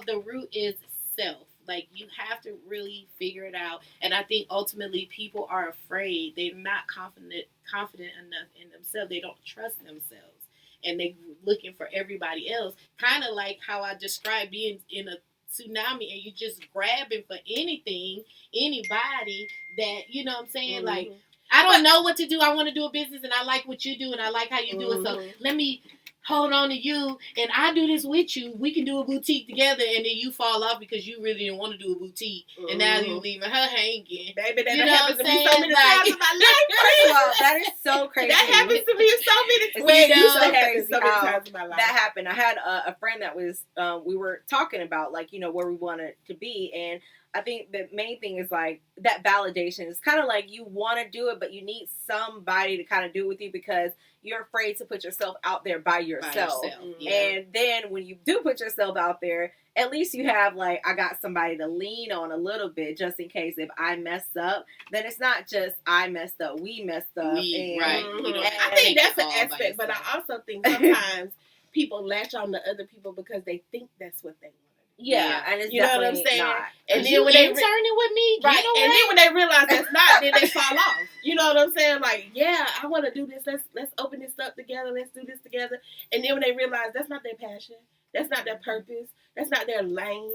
the root is self. Like, you have to really figure it out. And I think ultimately people are afraid. They're not confident enough in themselves. They don't trust themselves. And they're looking for everybody else. Kind of like how I described being in a tsunami and you just grabbing for anything, anybody that, you know what I'm saying? Like, I don't know what to do. I want to do a business and I like what you do and I like how you do it. So let me hold on to you and I do this with you. We can do a boutique together and then you fall off because you really didn't want to do a boutique and now you're leaving her hanging. Baby, that happens to me so many times in my life. First of all, that is so crazy. That happens to me so many times. So many times in my life. That happened. I had a friend that was, we were talking about, like, you know, where we wanted to be. And I think the main thing is, like, that validation. It's kind of like you want to do it, but you need somebody to kind of do it with you because you're afraid to put yourself out there by yourself. And then when you do put yourself out there, at least you have, like, I got somebody to lean on a little bit just in case if I mess up, then it's not just I messed up, we messed up. I think that's an aspect, but I also think sometimes people latch on to other people because they think that's what they want. Yeah, and it's you know what I'm saying. Not. And then when they interning with me, right? And then when they realize that's not, then they fall off. You know what I'm saying? Like, yeah, I want to do this. Let's open this up together. Let's do this together. And then when they realize that's not their passion, that's not their purpose, that's not their lane.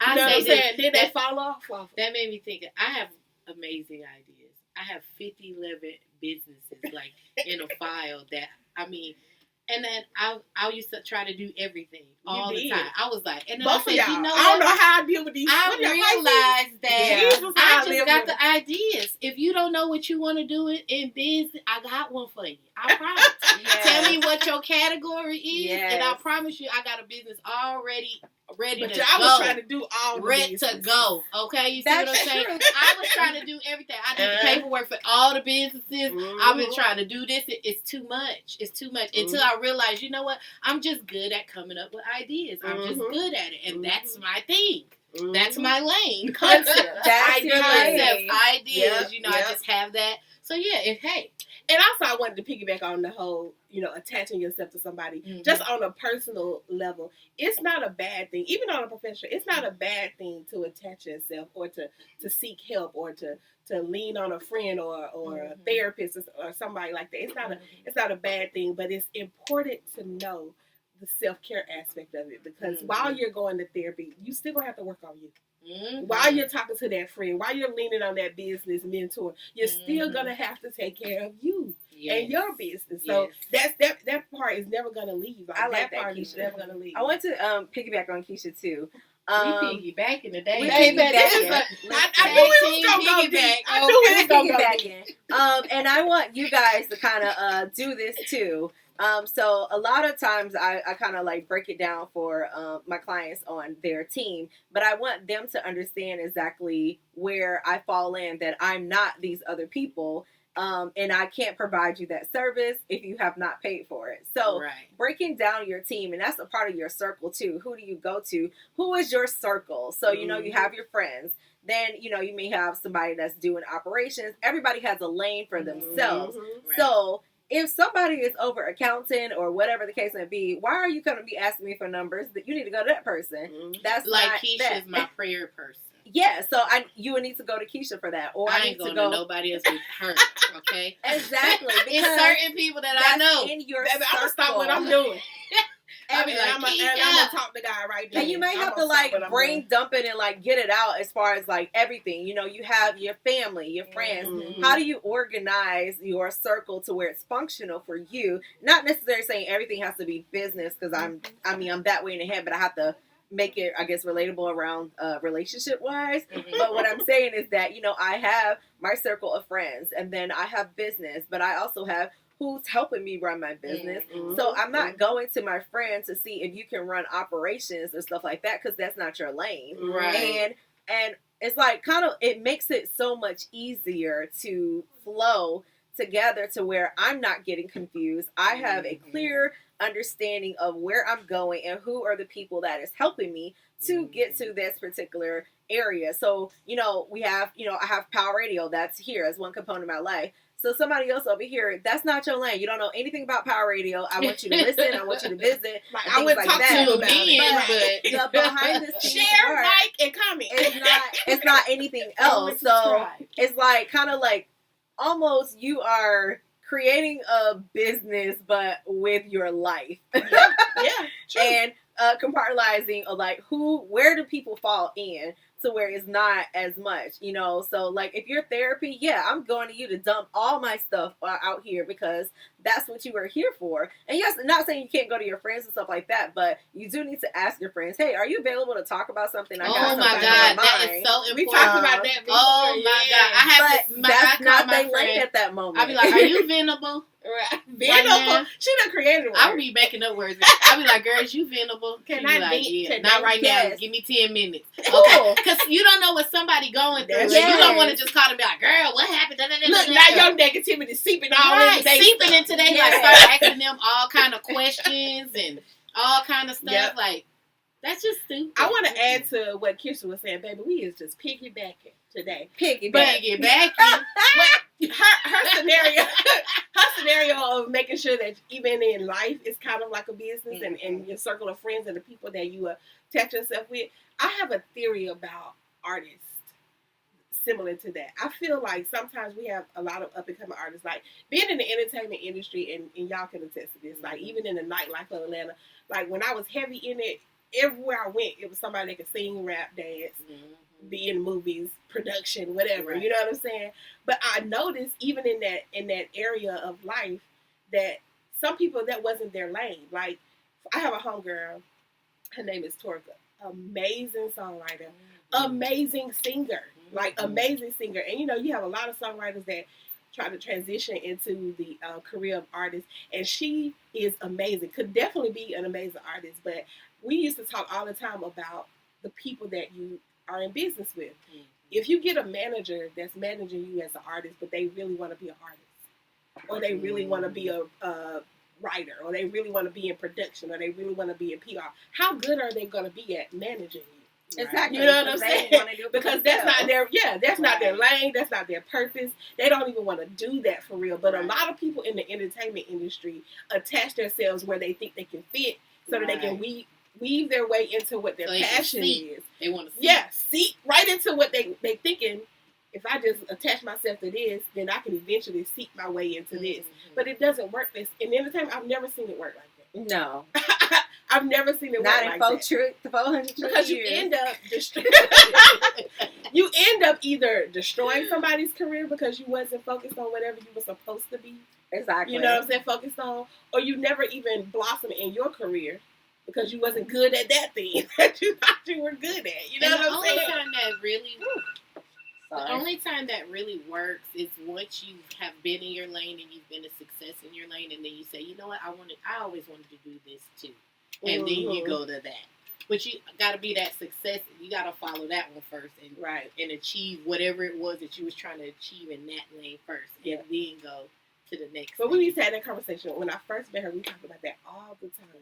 You know what I'm saying? Then they fall off. That made me think. I have amazing ideas. I have 50 businesses like in a file that I mean. And then I used to try to do everything all the time. I was like, and then both I said, of y'all. You know I don't know how I deal with these. I realized that I just got the ideas. If you don't know what you want to do in business, I got one for you. I promise. Tell me what your category is, and I promise you, I got a business already ready to go. I was trying to do all the ready business. to go. Okay, you see That's what I'm saying? true. I was trying to do everything. I did the paperwork for all the businesses. I've been trying to do this. It's too much. It's too much. Until I realized, you know what? I'm just good at coming up with ideas. I'm just good at it, and that's my thing. That's my lane. Concept. That's your lane. Ideas. I just have that. So yeah, and also I wanted to piggyback on the whole, attaching yourself to somebody just on a personal level. It's not a bad thing, even on a professional. It's not a bad thing to attach yourself or to seek help or to lean on a friend or a therapist or somebody like that. It's not a bad thing, but it's important to know the self-care aspect of it, because while you're going to therapy, you still gonna have to work on you. While you're talking to that friend, while you're leaning on that business mentor, you're still gonna have to take care of you and your business. So that part is never gonna leave. I like that part Keisha. is never gonna leave. I want to piggyback on Keisha too. We piggybacking today. We I knew we was gonna go deep. I knew we was gonna go deep. And I want you guys to kind of do this too. So a lot of times I kind of like break it down for my clients on their team, but I want them to understand exactly where I fall in, that I'm not these other people. And I can't provide you that service if you have not paid for it. So breaking down your team, and that's a part of your circle too. Who do you go to? Who is your circle? So, you have your friends. Then, you may have somebody that's doing operations. Everybody has a lane for themselves. So if somebody is over accounting or whatever the case may be, why are you going to be asking me for numbers? That you need to go to that person. That's like not Keisha's that. my prayer person. Yeah, so you would need to go to Keisha for that, or I ain't need going to go to nobody else with her. Okay, exactly. It's certain people that I know. In your Baby, I'm gonna stop what I'm doing. I be like, I'm gonna talk to God right now. And you may have to like brain dump it and like get it out as far as like everything. You have your family, your friends. How do you organize your circle to where it's functional for you? Not necessarily saying everything has to be business, because I'm that way in the head, but I have to make it, I guess, relatable around relationship wise. But what I'm saying is that, I have my circle of friends, and then I have business, but I also have who's helping me run my business. So I'm not going to my friend to see if you can run operations and stuff like that, because that's not your lane. Right. And it's like it makes it so much easier to flow together to where I'm not getting confused. I have a clear understanding of where I'm going and who are the people that is helping me to get to this particular area. So, we have, I have POW Radio that's here as one component of my life. So somebody else over here, that's not your lane. You don't know anything about POW Radio. I want you to listen. I want you to visit. I would talk to you about it. But the behind the scenes share, work, like, and comment. It's not anything else. So it's like kind of like almost you are creating a business, but with your life. True. And compartmentalizing of like where do people fall in to where it's not as much, so like if you're therapy, I'm going to you to dump all my stuff out here because that's what you are here for. And yes, not saying you can't go to your friends and stuff like that, but you do need to ask your friends, hey, are you available to talk about something? I got my God, that is so important. We talked about that before. Oh my God, that's not their lane at that moment. I be like, are you venerable? Right. Venerable. She done created one. I would be making up words. I be like, girl, is you venerable? Can I like, today? Not right now. Give me 10 minutes. Okay. Because you don't know what somebody going through. Yes. You don't want to just call and be like, girl, what happened? Look, now your negativity seeping all into their seeping into their like start asking them all kind of questions and all kind of stuff. Yep. Like, that's just stupid. I want to add to what Kirsten was saying, baby. We is just piggybacking today. Piggybacking. Her scenario of making sure that even in life it's kind of like a business and your circle of friends and the people that you attach yourself with. I have a theory about artists similar to that. I feel like sometimes we have a lot of up and coming artists, like being in the entertainment industry, and y'all can attest to this, like even in the nightlife of Atlanta, like when I was heavy in it, everywhere I went, it was somebody that could sing, rap, dance, be in movies, production, whatever. You know what I'm saying? But I noticed even in that area of life that some people, that wasn't their lane. Like I have a homegirl, her name is Torka, amazing songwriter, amazing singer. like amazing singer. And you have a lot of songwriters that try to transition into the career of artist, and she is amazing. Could definitely be an amazing artist, but we used to talk all the time about the people that you are in business with. If you get a manager that's managing you as an artist, but they really want to be an artist, or they really want to be a writer, or they really want to be in production, or they really want to be in PR, how good are they going to be at managing you? Exactly. You know what I'm saying? Because that's not their not their lane, that's not their purpose. They don't even want to do that for real. But a lot of people in the entertainment industry attach themselves where they think they can fit, so that they can weave their way into what their passion is. They want to seep right into what they thinking. If I just attach myself to this, then I can eventually seep my way into this. But it doesn't work. In entertainment, I've never seen it work like that. No. I've never seen it work like that. Not in 400 because years. You end up either destroying somebody's career because you wasn't focused on whatever you were supposed to be. Exactly. You know what I'm saying? Focused on. Or you never even blossomed in your career because you wasn't good at that thing that you thought you were good at. You know what I'm saying? The only time that really works is once you have been in your lane and you've been a success in your lane, and then you say, you know what, I always wanted to do this too, and then you go to that. But you got to be that success. You got to follow that one first, and achieve whatever it was that you was trying to achieve in that lane first, and then go to the next. But we used to have that conversation when I first met her. We talked about that all the time,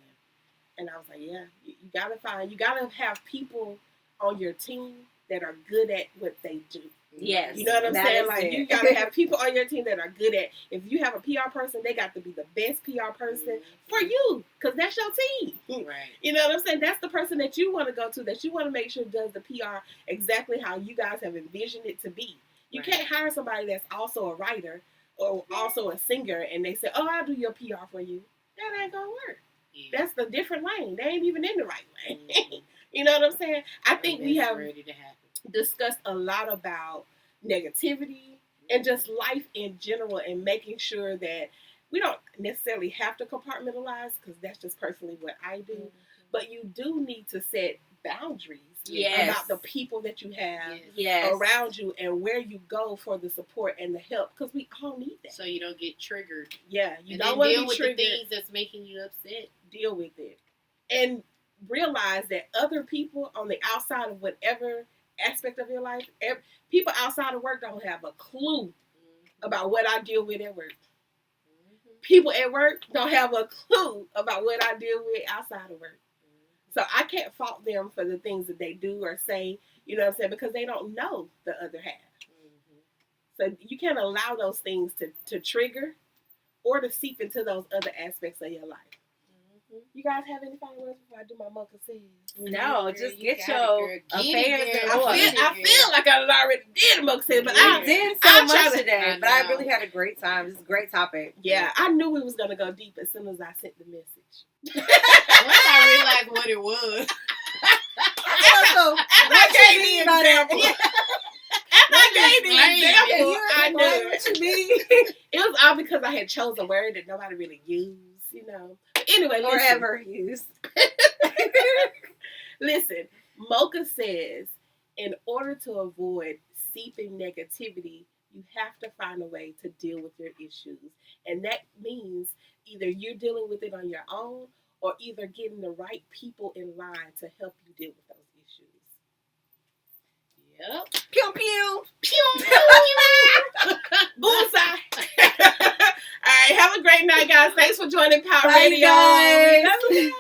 and I was like, you got to have people on your team that are good at what they do. Yes. You know what I'm saying? Like, you got to have people on your team that are good at, if you have a PR person, they got to be the best PR person for you, because that's your team. Right. You know what I'm saying? That's the person that you want to go to, that you want to make sure does the PR exactly how you guys have envisioned it to be. You can't hire somebody that's also a writer or also a singer, and they say, oh, I'll do your PR for you. That ain't going to work. Yeah. That's the different lane. They ain't even in the right lane. You know what I'm saying? I think we have discussed a lot about negativity and just life in general, and making sure that we don't necessarily have to compartmentalize, because that's just personally what I do. But you do need to set boundaries about the people that you have around you and where you go for the support and the help, because we all need that. So you don't get triggered. Yeah, you don't want to deal with the things that's making you upset. Deal with it. And realize that other people on the outside of whatever aspect of your life, people outside of work don't have a clue about what I deal with at work. People at work don't have a clue about what I deal with outside of work. So I can't fault them for the things that they do or say, you know what I'm saying, because they don't know the other half. So you can't allow those things to trigger or to seep into those other aspects of your life. You guys have any final words before I do my mocha scenes? No, just get your affairs in order. I feel like I already did a mocha scene, but I did so much today. But I really had a great time. This is a great topic. Yeah, I knew we was gonna go deep as soon as I sent the message. Once I realized what it was. After I gave the example. I knew what you mean. It was all because I had chose a word that nobody really used, you know. Anyway, or ever used. Listen, Mocha says, in order to avoid seeping negativity, you have to find a way to deal with your issues. And that means either you're dealing with it on your own, or either getting the right people in line to help you deal with those issues. Yep. Pew pew. Pew pew. Bullseye. All right, have a great night, guys. Thanks for joining Power Radio. Guys.